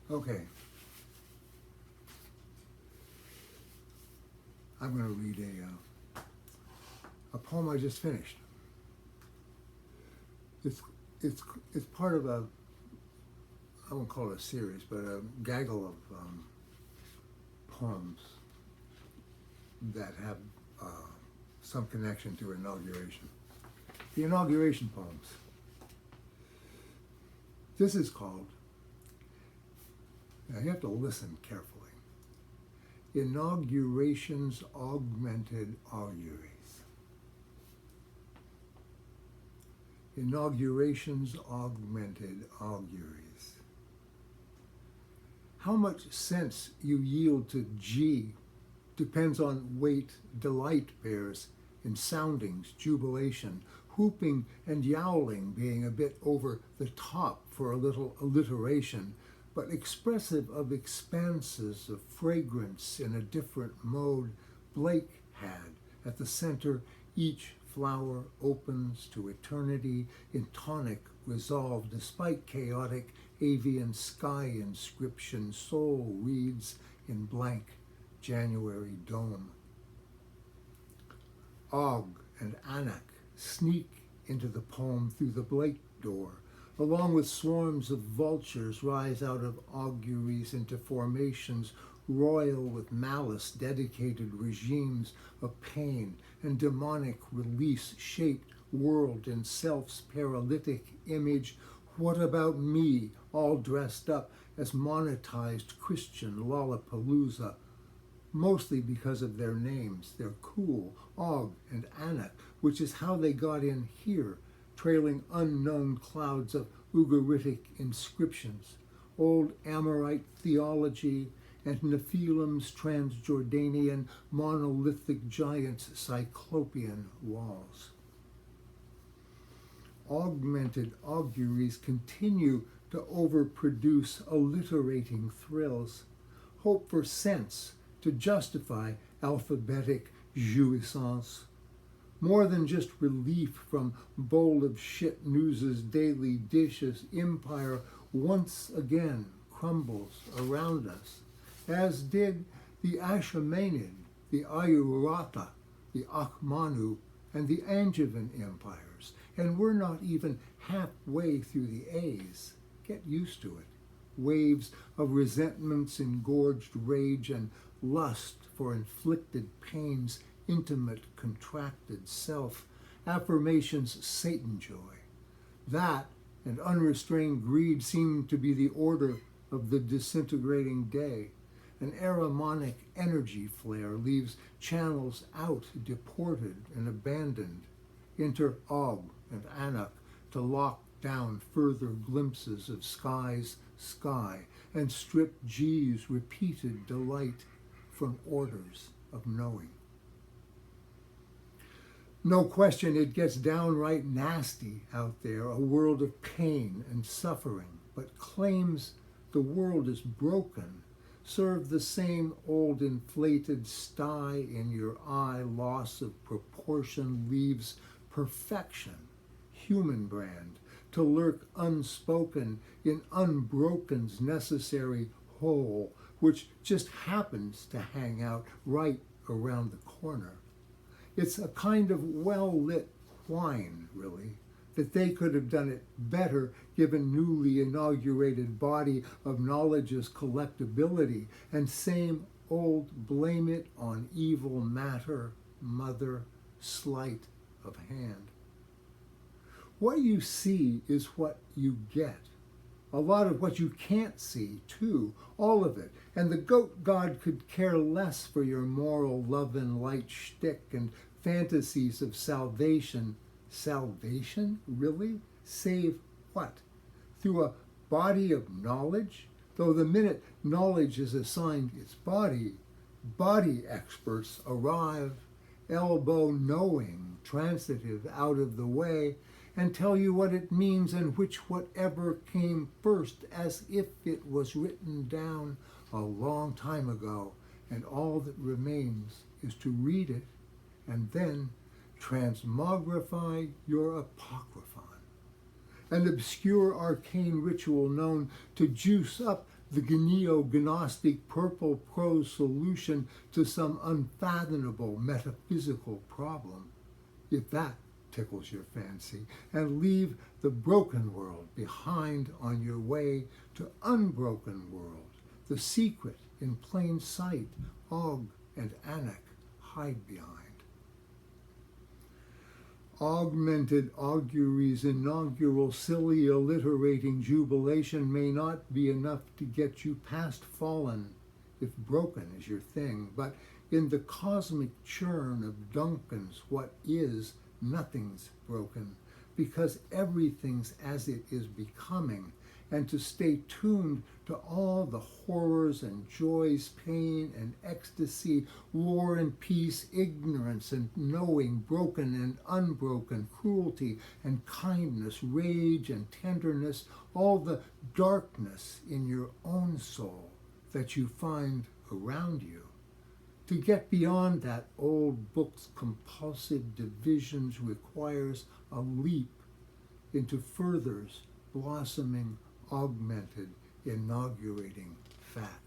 Okay. I'm going to read a poem I just finished. It's, it's, it's part of a, I won't call it a series, but a gaggle of poems that have some connection to inauguration. The inauguration poems. This is called, now you have to listen carefully, Inaugurations, Augmented, Auguries. Inaugurations, Augmented, Auguries. How much sense you yield to G depends on weight delight bears in soundings, jubilation, whooping and yowling being a bit over the top for a little alliteration, but expressive of expanses of fragrance in a different mode Blake had. At the center, each flower opens to eternity in tonic resolve, despite chaotic avian sky inscription, soul reads in blank January dome. Og and Anak sneak into the poem through the Blake door, along with swarms of vultures rise out of auguries into formations royal with malice, dedicated regimes of pain and demonic release shaped world in self's paralytic image. What about me, all dressed up as monetized Christian Lollapalooza, mostly because of their names. They're cool, Og and Anak, which is how they got in here, trailing unknown clouds of Ugaritic inscriptions, old Amorite theology, and Nephilim's Transjordanian monolithic giants' cyclopean walls. Augmented auguries continue to overproduce alliterating thrills, hope for sense to justify alphabetic jouissance, more than just relief from bowl of shit news's daily dishes. Empire once again crumbles around us, as did the Achaemenid, the Ayurata, the Akhmanu, and the Angevin empires, and we're not even halfway through the A's. Get used to it. Waves of resentments, engorged rage, and lust for inflicted pains, intimate, contracted self, affirmations, Satan joy. That and unrestrained greed seem to be the order of the disintegrating day. An aramonic energy flare leaves channels out, deported and abandoned. Enter Og and Anak to lock down further glimpses of sky's sky and strip G's repeated delight from orders of knowing. No question it gets downright nasty out there, a world of pain and suffering, but claims the world is broken serve the same old inflated sty in your eye. Loss of proportion leaves perfection, human brand, to lurk unspoken in unbroken's necessary whole, which just happens to hang out right around the corner. It's a kind of well-lit whine, really, that they could have done it better given newly inaugurated body of knowledge's collectability, and same old blame it on evil matter, mother, sleight of hand. What you see is what you get. A lot of what you can't see, too, all of it. And the goat god could care less for your moral love and light shtick and fantasies of salvation. Salvation? Really? Save what? Through a body of knowledge? Though the minute knowledge is assigned its body, body experts arrive, elbow knowing, transitive out of the way, and tell you what it means and which whatever came first, as if it was written down a long time ago, and all that remains is to read it and then transmogrify your apocryphon, an obscure arcane ritual known to juice up the gneo-gnostic purple prose solution to some unfathomable metaphysical problem, if that tickles your fancy, and leave the broken world behind on your way to unbroken world, the secret in plain sight, Og and Anak hide behind. Augmented Auguries' inaugural silly alliterating jubilation may not be enough to get you past fallen, if broken is your thing, but in the cosmic churn of Duncan's what is, nothing's broken, because everything's as it is becoming, and to stay tuned to all the horrors and joys, pain and ecstasy, war and peace, ignorance and knowing, broken and unbroken, cruelty and kindness, rage and tenderness, all the darkness in your own soul that you find around you. To get beyond that old book's compulsive divisions requires a leap into further's blossoming, augmented, inaugurating fact.